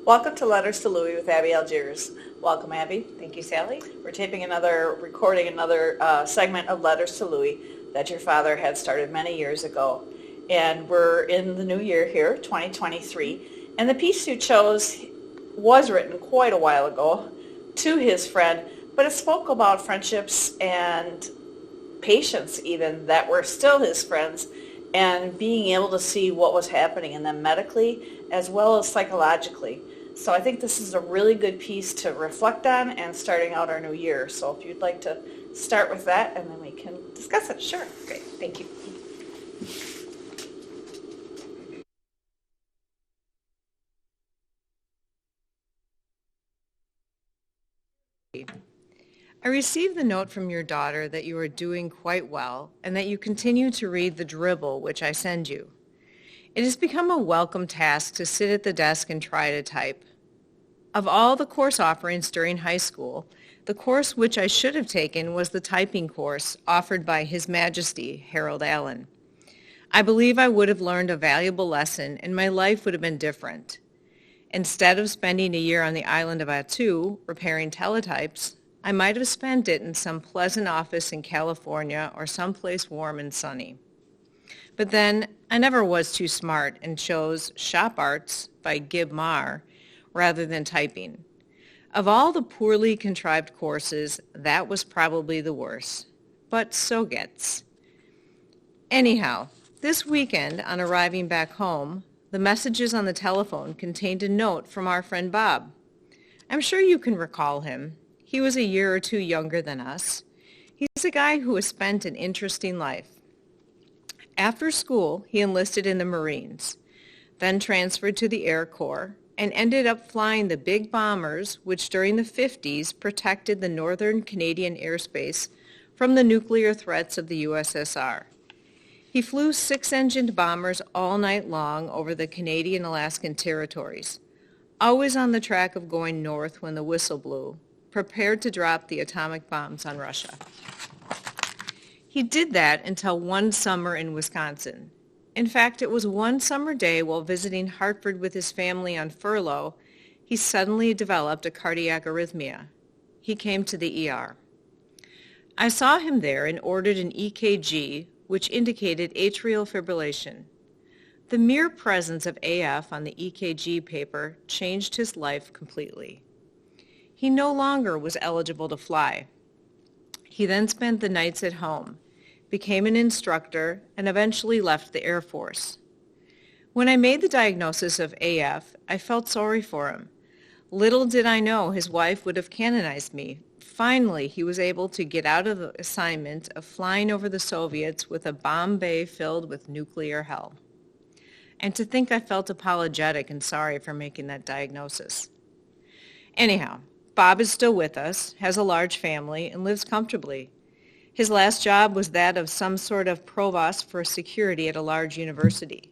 Welcome to Letters to Louie with Abbey, Algiers. Welcome, Abbey. Thank you, Sally. We're recording another segment of Letters to Louie that your father had started many years ago. And we're in the new year here, 2023. And the piece you chose was written quite a while ago to his friend, but it spoke about friendships and patients even that were still his friends, and being able to see what was happening in them medically as well as psychologically. So I think this is a really good piece to reflect on and starting out our new year. So if you'd like to start with that, and then we can discuss it. Sure. Great. Thank you. I received the note from your daughter that you are doing quite well and that you continue to read the dribble which I send you. It has become a welcome task to sit at the desk and try to type. Of all the course offerings during high school, the course which I should have taken was the typing course offered by His Majesty, Harold Allen. I believe I would have learned a valuable lesson and my life would have been different. Instead of spending a year on the island of Attu repairing teletypes, I might have spent it in some pleasant office in California or someplace warm and sunny. But then I never was too smart and chose Shop Arts by Gib Marr rather than typing. Of all the poorly contrived courses, that was probably the worst. But so gets. Anyhow, this weekend on arriving back home, the messages on the telephone contained a note from our friend Bob. I'm sure you can recall him. He was a year or two younger than us. He's a guy who has spent an interesting life. After school, he enlisted in the Marines, then transferred to the Air Corps, and ended up flying the big bombers which during the 50s protected the northern Canadian airspace from the nuclear threats of the USSR. He flew 6-engined bombers all night long over the Canadian-Alaskan territories, always on the track of going north when the whistle blew, prepared to drop the atomic bombs on Russia. He did that until one summer in Wisconsin. In fact, it was one summer day while visiting Hartford with his family on furlough, he suddenly developed a cardiac arrhythmia. He came to the ER. I saw him there and ordered an EKG, which indicated atrial fibrillation. The mere presence of AF on the EKG paper changed his life completely. He no longer was eligible to fly. He then spent the nights at home, became an instructor, and eventually left the Air Force. When I made the diagnosis of AF, I felt sorry for him. Little did I know his wife would have canonized me. Finally, he was able to get out of the assignment of flying over the Soviets with a bomb bay filled with nuclear hell. And to think I felt apologetic and sorry for making that diagnosis. Anyhow, Bob is still with us, has a large family, and lives comfortably. His last job was that of some sort of provost for security at a large university.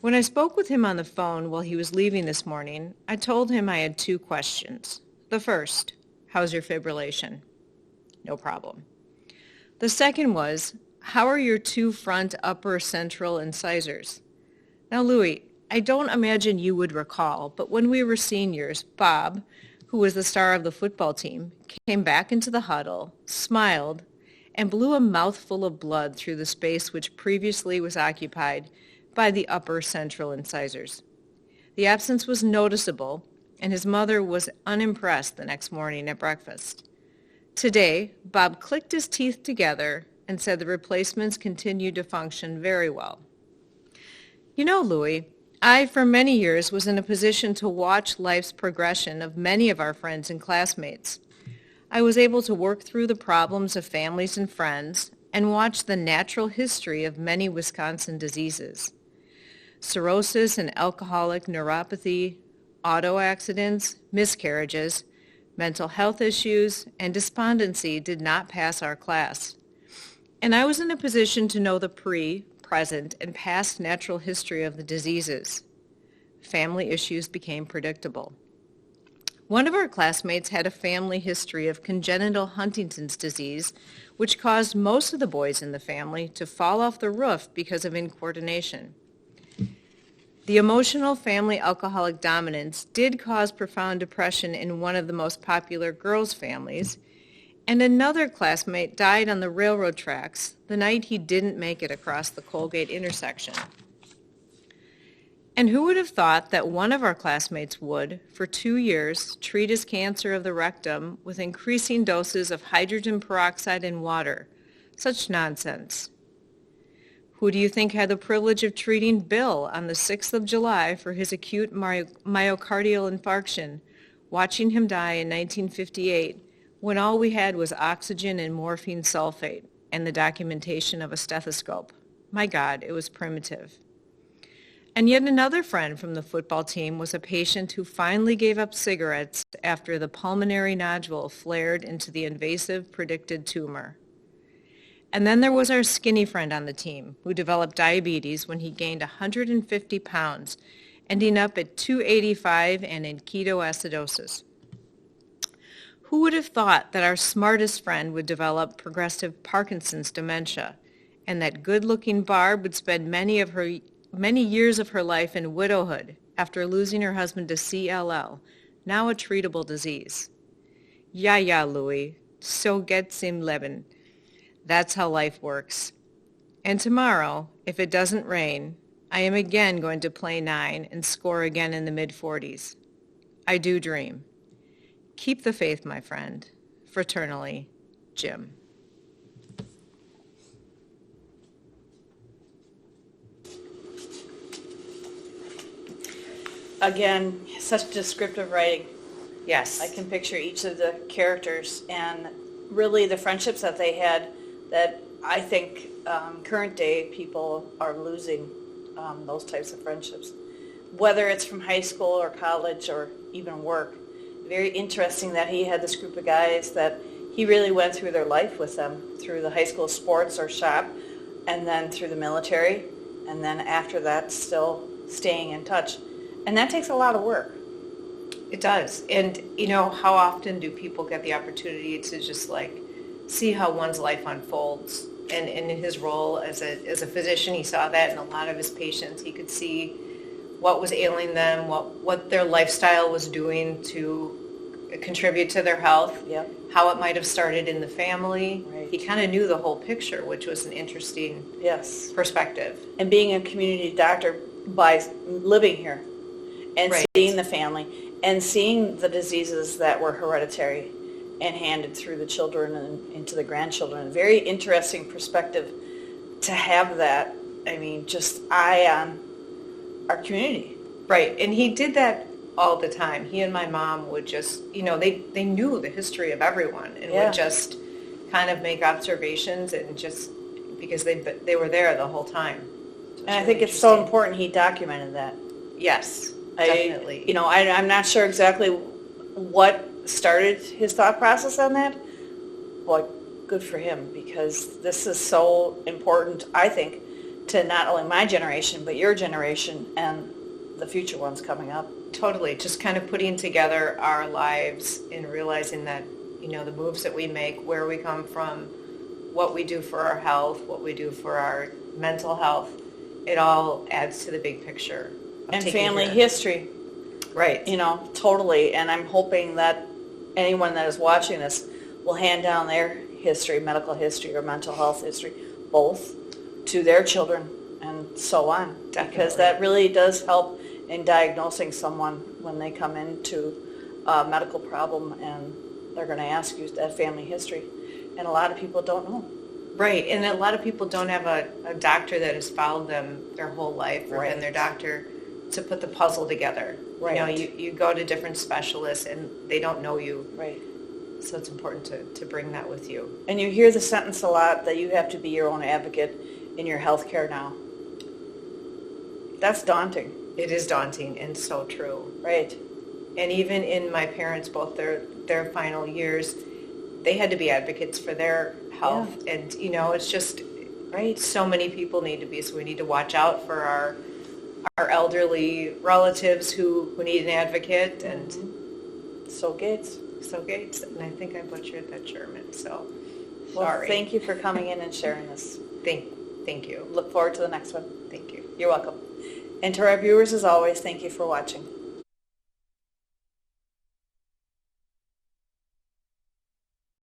When I spoke with him on the phone while he was leaving this morning, I told him I had 2 questions. The first, how's your fibrillation? No problem. The second was, how are your 2 front upper central incisors? Now, Louie, I don't imagine you would recall, but when we were seniors, Bob, who was the star of the football team, came back into the huddle, smiled, and blew a mouthful of blood through the space which previously was occupied by the upper central incisors. The absence was noticeable, and his mother was unimpressed the next morning at breakfast. Today, Bob clicked his teeth together and said the replacements continued to function very well. You know, Louie, I, for many years, was in a position to watch life's progression of many of our friends and classmates. I was able to work through the problems of families and friends and watch the natural history of many Wisconsin diseases. Cirrhosis and alcoholic neuropathy, auto accidents, miscarriages, mental health issues, and despondency did not pass our class. And I was in a position to know the present, and past natural history of the diseases. Family issues became predictable. One of our classmates had a family history of congenital Huntington's disease, which caused most of the boys in the family to fall off the roof because of incoordination. The emotional family alcoholic dominance did cause profound depression in one of the most popular girls' families, and another classmate died on the railroad tracks the night he didn't make it across the Colgate intersection. And who would have thought that one of our classmates would, for 2 years, treat his cancer of the rectum with increasing doses of hydrogen peroxide and water? Such nonsense. Who do you think had the privilege of treating Bill on the 6th of July for his acute myocardial infarction, watching him die in 1958 when all we had was oxygen and morphine sulfate and the documentation of a stethoscope? My God, it was primitive. And yet another friend from the football team was a patient who finally gave up cigarettes after the pulmonary nodule flared into the invasive predicted tumor. And then there was our skinny friend on the team who developed diabetes when he gained 150 pounds, ending up at 285 and in ketoacidosis. Who would have thought that our smartest friend would develop progressive Parkinson's dementia, and that good-looking Barb would spend many years of her life in widowhood after losing her husband to CLL, now a treatable disease? Ja, Louie, so geht's im Leben. That's how life works. And tomorrow, if it doesn't rain, I am again going to play 9 and score again in the mid-40s. I do dream. Keep the faith, my friend. Fraternally, Jim. Again, such descriptive writing. Yes. I can picture each of the characters and really the friendships that they had that I think current day people are losing those types of friendships. Whether it's from high school or college or even work. Very interesting that he had this group of guys that he really went through their life with them, through the high school sports or shop, and then through the military, and then after that still staying in touch. And that takes a lot of work. It does. And, you know, how often do people get the opportunity to just, like, see how one's life unfolds? And in his role as a physician, he saw that in a lot of his patients. He could see what was ailing them, what their lifestyle was doing to contribute to their health, Yep. how it might have started in the family. Right. He kind of knew the whole picture, which was an interesting Yes. perspective. And being a community doctor by living here and Right. seeing the family and seeing the diseases that were hereditary and handed through the children and into the grandchildren. Very interesting perspective to have that, I mean, just eye on our community. Right, and he did that all the time. He and my mom would just, you know, they knew the history of everyone and Yeah. would just kind of make observations and just, because they were there the whole time. So And I really think it's so interesting. important he documented that. Yes, definitely. I'm not sure exactly what started his thought process on that, but good for him, because this is so important, I think, to not only my generation, but your generation and the future ones coming up. Totally, just kind of putting together our lives and realizing that, you know, the moves that we make, where we come from, what we do for our health, what we do for our mental health, it all adds to the big picture. of And taking family care. history, Right. you know, totally. And I'm hoping that anyone that is watching this will hand down their history, medical history or mental health history, both, to their children and so on. Because Definitely. that really does help in diagnosing someone when they come into a medical problem and they're going to ask you that family history. And a lot of people don't know. Right, and a lot of people don't have a doctor that has followed them their whole life or Right. been their doctor to put the puzzle together. Right. You know, you go to different specialists and they don't know you, Right. so it's important to bring that with you. And you hear the sentence a lot that you have to be your own advocate in your health care now. That's daunting. It is daunting and so true. Right. And even in my parents, both their final years, they had to be advocates for their health. Yeah. And, you know, it's just, right, so many people need to be, so we need to watch out for our elderly relatives who need an advocate, and So Gates. so Gates, and I think I butchered that German, so Well, sorry. thank you for coming in and sharing this. Thank you. Look forward to the next one. Thank you. You're welcome. And to our viewers, as always, thank you for watching.